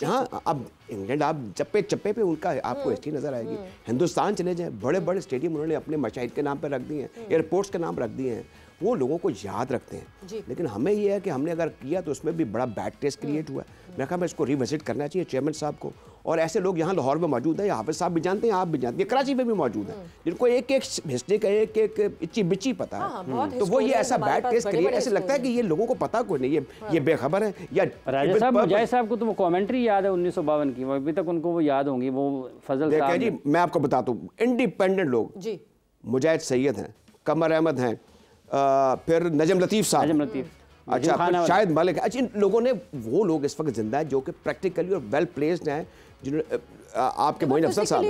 हाँ, अब इंग्लैंड आप चप्पे चप्पे पे उनका आपको हिस्ट्री नजर आएगी। हिंदुस्तान चले जाएं, बड़े बड़े स्टेडियम उन्होंने अपने मशाहिद के नाम पर रख दिए हैं, एयरपोर्ट्स के नाम रख दिए हैं, वो लोगों को याद रखते हैं। लेकिन हमें ये है कि हमने अगर किया तो उसमें भी बड़ा बैड टेस्ट क्रिएट हुआ। मैं कहा मैं इसको रिविजिट करना चाहिए चेयरमैन साहब को, और ऐसे लोग यहाँ लाहौर में मौजूद हैं, हाफिज साहब भी जानते हैं, आप भी जानते हैं, कराची में भी मौजूद हैं, जिनको एक एक हिस्ट्री का एक एक इच्ची बिच्ची पता है। तो वो ये ऐसा बैड टेस्ट क्रिएट, ऐसे लगता है कि ये लोगों को पता कोई नहीं, ये बेखबर है। या राजा साहब, मुजाहिद साहब को तो वो कमेंट्री याद है 1952 की, अभी तक उनको वो याद होंगी, वो फजल साहब। जी मैं आपको बताता हूँ, इंडिपेंडेंट लोग मुजाहिद सैयद हैं, कमर अहमद हैं, फिर नजम लतीफ़ साहब, अच्छा फिर शाहिद मलिक। अच्छा, इन लोगों ने, वो लोग इस वक्त जिंदा है जो कि प्रैक्टिकली और वेल प्लेस्ड हैं, जिन्होंने आपके मोइन अफजल साहब,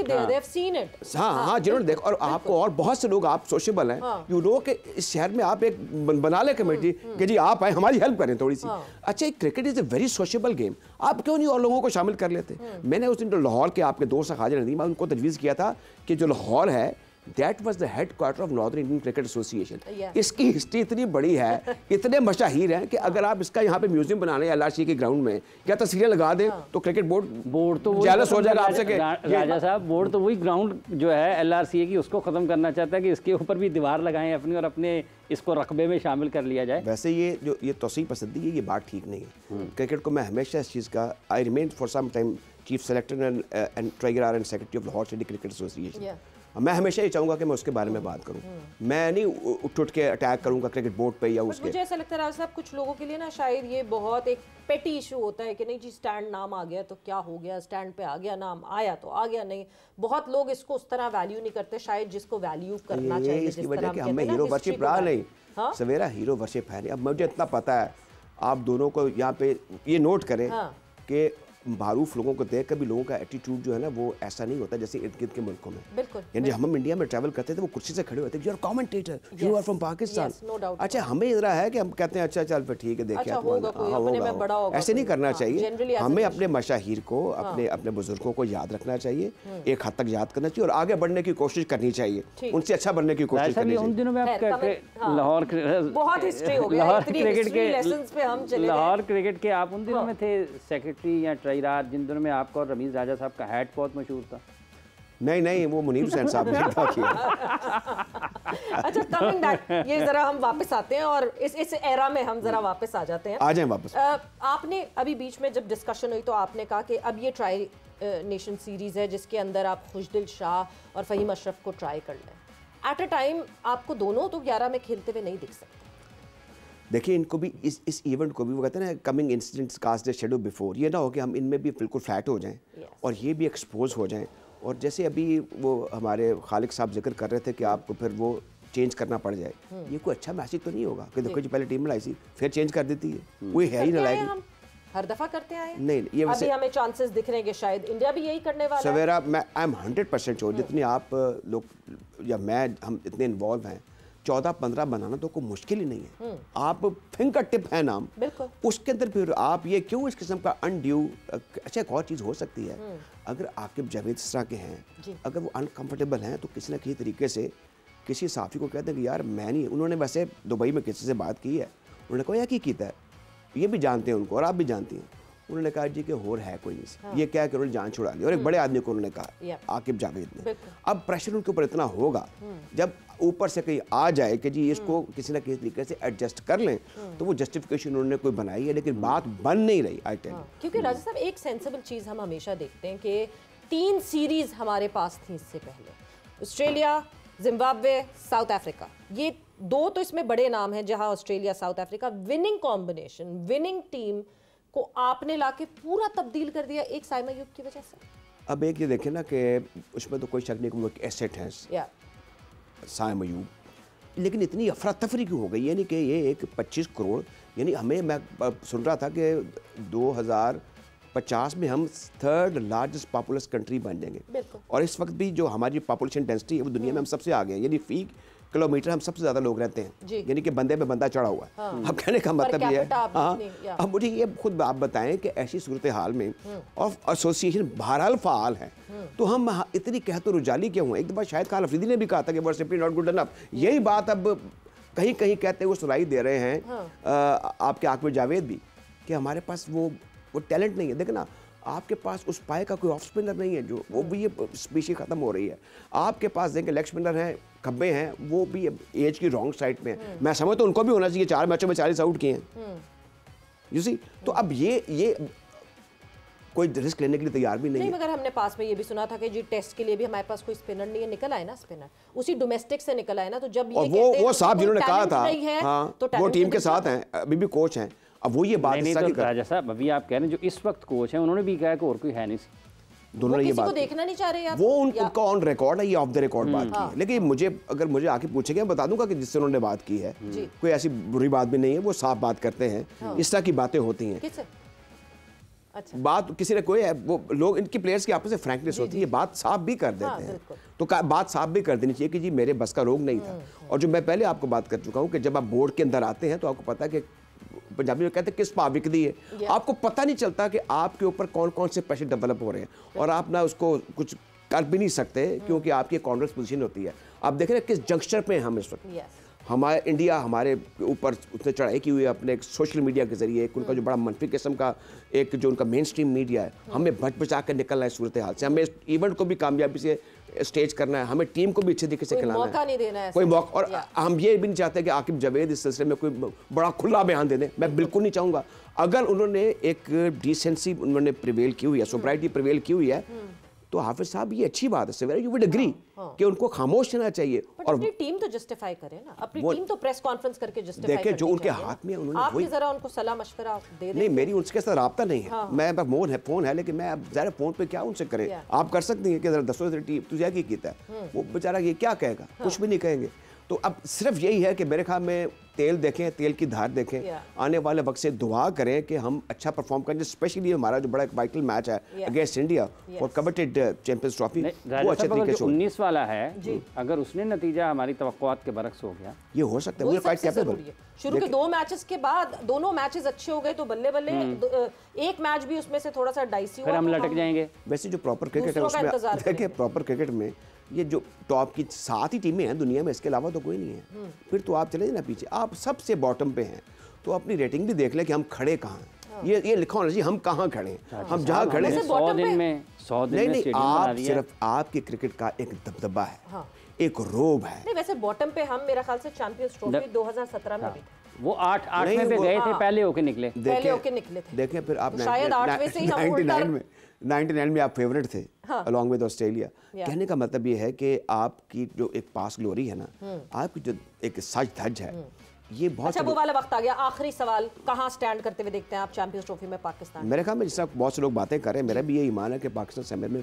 हाँ, जिन्होंने देखा, और आपको और बहुत से लोग, आप सोशेबल हैं, यू नो कि इस शहर में आप एक बना ले कमेटी कि जी आप आए हमारी हेल्प करें थोड़ी सी। अच्छा, cricket is a very sociable game, आप क्यों नहीं और लोगों को शामिल कर लेते। मैंने उस दिन जो लाहौर के आपके दोस्त ख्वाजा नदीम, उनको तजवीज़ किया था कि जो लाहौर है that was the headquarter of northern Indian cricket association. इसकी हिस्ट्री इतनी बड़ी है, इतने मशहूर हैं कि अगर आप इसका यहाँ पे म्यूजियम बनाने LRC के ग्राउंड में क्या तस्वीरें लगा दें तो क्रिकेट बोर्ड तो जेलस हो जाएगा आपसे कि राजा साहब, बोर्ड तो वही ग्राउंड जो है LRC की उसको ख़त्म करना चाहता है कि इसके ऊपर भी दीवार लगाएं अपनी और अपने इसको रकबे में शामिल कर लिया जाए। वैसे ये जो ये तोसी पसंदी है, ये बात ठीक नहीं है। क्रिकेट को मैं हमेशा इस चीज़ का, I remain for some time chief selector and treasurer and secretary of Lahore city cricket association. मैं हमेशा ये चाहूँगा कि मैं उसके बारे में बात करूँ, मैं नहीं उठ के अटैक करूँगा क्रिकेट बोर्ड पे या उसके। मुझे ऐसा लगता है राज साहब, कुछ लोगों के लिए ना शायद ये बहुत एक पेटी इशू होता है कि नहीं जी स्टैंड नाम आ गया तो क्या हो गया, स्टैंड पे आ गया, नाम आया तो आ गया। नहीं, बहुत लोग इसको उस तरह वैल्यू नहीं करते शायद जिसको वैल्यू करना चाहिए। इसकी वजह कि हमें हीरो वर्शिप रहा नहीं, सवेरा हीरो वर्शिप है नहीं। अब मुझे इतना पता है, आप दोनों को यहाँ पे ये नोट करें कि मारूफ लोगों को देख कभी लोगों का एटीट्यूड जो है ना वो ऐसा नहीं होता जैसे इर्द गिर्द के मुल्कों में। बिल्कुल, यानी हम इंडिया में ट्रैवल करते थे वो कुर्सी से खड़े होते थे, you are commentator, you are from Pakistan. अच्छा हमें इधर है कि हम कहते हैं अच्छा चल फिर ठीक है देखिए ऐसे नहीं करना चाहिए। हमें अपने मशाहिर को अपने बुजुर्गों को याद रखना चाहिए, एक हद तक याद करना चाहिए और आगे बढ़ने की कोशिश करनी चाहिए, उनसे अच्छा बनने की कोशिश करनी चाहिए। उन दिनों में लाहौर बहुत हिस्ट्री हो गया, लाहौर क्रिकेट के आप उन दिनों में थे सेक्रेटरी या ट्रेजरर, जिन दिनों में आपका और रमीज राजा साहब का हैट बहुत मशहूर था। नहीं वो मुनीर हुसैन साहब ने किया। अच्छा कमिंग बैक, ये जरा हम वापस आते हैं और इस एरा में हम जरा वापस आ जाते हैं। आ जाएं वापस। आपने अभी बीच में जब डिस्कशन हुई तो आपने कहा कि अब ये ट्राई नेशन सीरीज है जिसके अंदर आप खुशदिल शाह और फ़हीम अशरफ को ट्राई कर लें। एट अ टाइम आपको दोनों तो 11 में खेलते हुए नहीं दिख सकते। देखिए इनको भी इस इवेंट को भी वो कहते हैं ना coming incidents cast the shadow before, ये ना हो कि हम इनमें भी बिल्कुल फ्लैट हो जाएं और ये भी एक्सपोज हो जाएं। और जैसे अभी वो हमारे खालिक साहब जिक्र कर रहे थे कि आपको फिर वो चेंज करना पड़ जाए, ये कोई अच्छा मैसेज तो नहीं होगा कि देखो जी पहले टीम लाई थी फिर चेंज कर देती है, कोई है ही ना लाइक हर दफा करते आए। नहीं ये अभी हमें चांसेस दिख रहे हैं कि शायद इंडिया भी यही करने वाला है। सवेरा मैं आई एम 100% श्योर जितनी आप लोग या मैं हम इतने इन्वॉल्व हैं 14-15 बनाना तो कोई मुश्किल ही नहीं है। आप फिंगर टिप है नाम, उसके अंदर फिर आप ये क्यों इस किस्म का अनड्यू। अच्छा एक और चीज़ हो सकती है, अगर आकिब जावेद इस तरह के हैं, अगर वो अनकंफर्टेबल हैं तो किसी न किसी तरीके से किसी साफ़ी को कहते हैं कि यार मैं नहीं, उन्होंने वैसे दुबई में किसी से बात की है, उन्होंने कहा क्या कीता है, ये भी जानते हैं उनको और आप भी जानती हैं, उन्होंने कहा जी कि और है कोई नहीं, ये क्या कि उन्होंने जान छुड़ा ली और एक बड़े आदमी को उन्होंने कहा आकिब जावेद ने। अब प्रेशर उनके ऊपर इतना होगा जब ऊपर से कहीं आ जाए कि जी इसको किसी ना किसी तरीके से एडजस्ट कर लें, तो वो जस्टिफिकेशन उन्होंने कोई बनाई है लेकिन बात बन नहीं रही। आई टेल क्योंकि राजा साहब एक सेंसिबल चीज़ हम हमेशा देखते हैं कि 3 सीरीज हमारे पास थी इससे पहले, ऑस्ट्रेलिया, जिम्बाब्वे, साउथ अफ्रीका, ये 2 तो इसमें बड़े नाम हैं जहां Australia south Africa winning combination winning team को आपने लाके पूरा तब्दील कर दिया एक साइमा अयूब की वजह से। अब एक ये देखें ना कि उसमें तो कोई शक नहीं कि वो एक एसेट है साइमा अयूब, लेकिन इतनी अफरा तफरी क्यों हो गई, यानी कि ये एक 25 करोड़, यानी हमें मैं सुन रहा था कि 2050 में हम 3rd लार्जेस्ट पॉपुलस कंट्री बन जाएंगे और इस वक्त भी जो हमारी पॉपुलेशन डेंसिटी है वो दुनिया में हम सबसे आगे हैं, यानी फी किलोमीटर हम सबसे ज़्यादा लोग रहते हैं, यानी कि बंदे पे बंदा चढ़ा हुआ है। अब कहने का मतलब ये है, हाँ, अब मुझे ये खुद आप बताएं कि ऐसी सूरत हाल में और एसोसिएशन बहरहाल फ़ाल है तो हम इतनी कहतो रुजाली क्यों हैं। एक दफ़ा शायद खान अफरीदी ने भी कहा था कि वर सिंपली नॉट गुड इनफ, यही बात अब कहीं कहीं कहते हुए सुनाई दे रहे हैं आपके आकिब जावेद भी कि हमारे पास वो टैलेंट नहीं है। देखना आपके पास उस पाए का कोई ऑफ स्पिनर नहीं है, जो वो भी ये स्पीशी ख़त्म हो रही है। आपके पास देखें लेग स्पिनर हैं, खब्बे हैं, वो भी एज की रॉन्ग साइड पे हैं। मैं समझता हूँ उनको भी होना चाहिए, 4 मैचों में 40 आउट किए हैं यू सी। तो अब ये कोई रिस्क लेने के लिए तैयार भी नहीं है। मगर हमने पास में ये भी सुना था कि जी टेस्ट के लिए भी हमारे पास कोई स्पिनर नहीं है, निकल आए ना स्पिनर, उसी डोमेस्टिक से निकल आए ना, तो जब ये वो साहब जिन्होंने कहा था हाँ, तो वो टीम के साथ हैं, अभी भी कोच हैं। अब वो ये बात नहीं तो राजा साहब अभी आप कह रहे हैं जो इस वक्त कोच हैं उन्होंने भी कहा कि और कोई है नहीं, दोनों ने ये बात देखना नहीं चाह रहे यार, वो उनका ऑन रिकॉर्ड है, ये ऑफ द रिकॉर्ड बात की है। लेकिन अगर मुझे आके पूछेंगे बता दूंगा कि जिससे उन्होंने बात की है कोई ऐसी बुरी बात भी नहीं है, वो साफ बात करते हैं, इस तरह की बातें होती हैं। अच्छा। बात किसी ने कोई है, वो लोग इनकी प्लेयर्स की आपस में फ्रैंकनेस होती है, बात साफ भी कर देते हैं, तो बात साफ भी कर देनी चाहिए कि जी मेरे बस का रोग नहीं था। और जो मैं पहले आपको बात कर चुका हूँ कि जब आप बोर्ड के अंदर आते हैं तो आपको पता है कि पंजाबी में कहते हैं किस पाविक दी है, आपको पता नहीं चलता कि आपके ऊपर कौन कौन से प्रेशर डेवलप हो रहे हैं और आप ना उसको कुछ कर भी नहीं सकते क्योंकि आपकी कॉन्ग्रेस पोजीशन होती है। आप देख रहे हैं किस जंक्शन पे हम इस वक्त, हमारे इंडिया हमारे ऊपर उसने चढ़ाई की हुई है अपने एक सोशल मीडिया के जरिए, उनका जो बड़ा मनफी किस्म का एक जो उनका मेन स्ट्रीम मीडिया है, हमें बच बचा कर निकलना है सूरत हाल से, हमें इस इवेंट को भी कामयाबी से स्टेज करना है, हमें टीम को भी अच्छे तरीके से खिलाना है, नहीं देना है कोई मौका। और हम ये भी नहीं चाहते कि आकिब जावेद इस सिलसिले में कोई बड़ा खुला बयान दे दें, मैं बिल्कुल नहीं चाहूँगा। अगर उन्होंने एक डिसेंसी उन्होंने प्रिवेल की हुई है, सोब्राइटी प्रिवेल की हुई है, तो हाफिज साहब ये अच्छी बात है, सवेरा यू वुड एग्री कि उनको खामोश रहना चाहिए और अपनी टीम तो जस्टिफाई करे ना, अपनी टीम तो प्रेस कॉन्फ्रेंस करके जस्टिफाई देखे जो उनके हाथ में उन्होंने आप जरा उनको सलाह मशवरा दे दें। नहीं मेरी उनके साथ रब्ता नहीं है, मैं फोन है लेकिन मैं अब ज़रा फोन पे क्या उनसे करें, आप कर सकती हैं कि जरा दसो टीम तुझे क्या कीता है, वो बेचारा ये क्या कहेगा, कुछ भी नहीं कहेंगे। तो अब सिर्फ यही है कि मेरे ख्याल में तेल देखें, तेल की धार देखें, आने वाले वक्त से दुआ करें कि हम अच्छा परफॉर्म करें, स्पेशली हमारा जो बड़ा एक वाइटल मैच है अगेंस्ट इंडिया और कवेटेड चैंपियंस ट्रॉफी, वो अच्छे तरीके से 19 वाला है, अगर उसने नतीजा हमारी तवक्कुआत के बरक्स हो गया, ये हो सकता है। वो फाइट कैपेबल। शुरू के 2 मैचेस के बाद दोनों मैचेस अच्छे हो गए तो बल्ले बल्ले एक मैच भी उसमें से थोड़ा सा डाइसी हुआ, फिर हम लटक जाएंगे। वैसे जो प्रॉपर क्रिकेट है उसमें देखिए, प्रॉपर क्रिकेट में ये जो टॉप की 7 ही टीमें हैं दुनिया में, इसके अलावा तो कोई नहीं है। फिर तो आप चले जाए ना पीछे, आप सबसे बॉटम पे हैं, तो अपनी रेटिंग भी देख ले कि हम खड़े कहाँ हैं। ये लिखा होना चाहिए हम कहाँ खड़े हैं, हम जहाँ खड़े हैं। 100 दिन में नहीं, आप सिर्फ आपके क्रिकेट का एक दबदबा है, एक रोब है। नहीं, वैसे बॉटम पे हम मेरा ख्याल से चैंपियंस ट्रॉफी 2017 में भी थे। वो 8वें पे गए थे, पहले होके निकले थे। देखें फिर आप शायद 8वें से ही हम उल्टा 99 में आप फेवरेट थे अलॉन्ग विद ऑस्ट्रेलिया। कहने का मतलब ये है कि आपकी जो एक पास ग्लोरी है ना, आपकी जो एक सज धज है, ये बहुत अच्छा वो वाला वक्त आ गया। आखिरी सवाल, कहाँ स्टैंड करते हुए देखते हैं आप चैंपियंस ट्रॉफी में पाकिस्तान? मेरे ख्याल में जिस तरह बहुत से लोग बातें कर रहे हैं, मेरा भी ये ईमान है कि पाकिस्तान सेमी में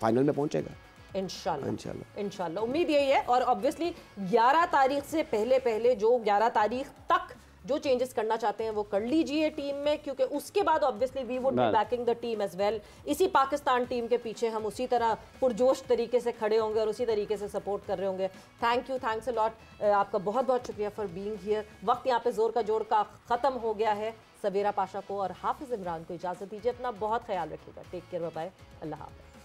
फाइनल में पहुंचेगा इंशाल्लाह। उम्मीद यही है। और ऑब्वियसली 11 तारीख से पहले जो 11 तारीख तक जो चेंजेस करना चाहते हैं वो कर लीजिए टीम में, क्योंकि उसके बाद obviously we would be backing the team as well. इसी पाकिस्तान टीम के पीछे हम उसी तरह पुरजोश तरीके से खड़े होंगे और उसी तरीके से सपोर्ट कर रहे होंगे। थैंक्स अ लॉट, आपका बहुत बहुत शुक्रिया फॉर बीइंग हियर। वक्त यहाँ पे जोर का जोड़ का ख़त्म हो गया है। सवेरा पाशा को और हाफिज इमरान को इजाज़त दीजिए। अपना बहुत ख्याल रखिएगा। टेक केयर, बाय बाय, अल्लाह हाफ़िज़।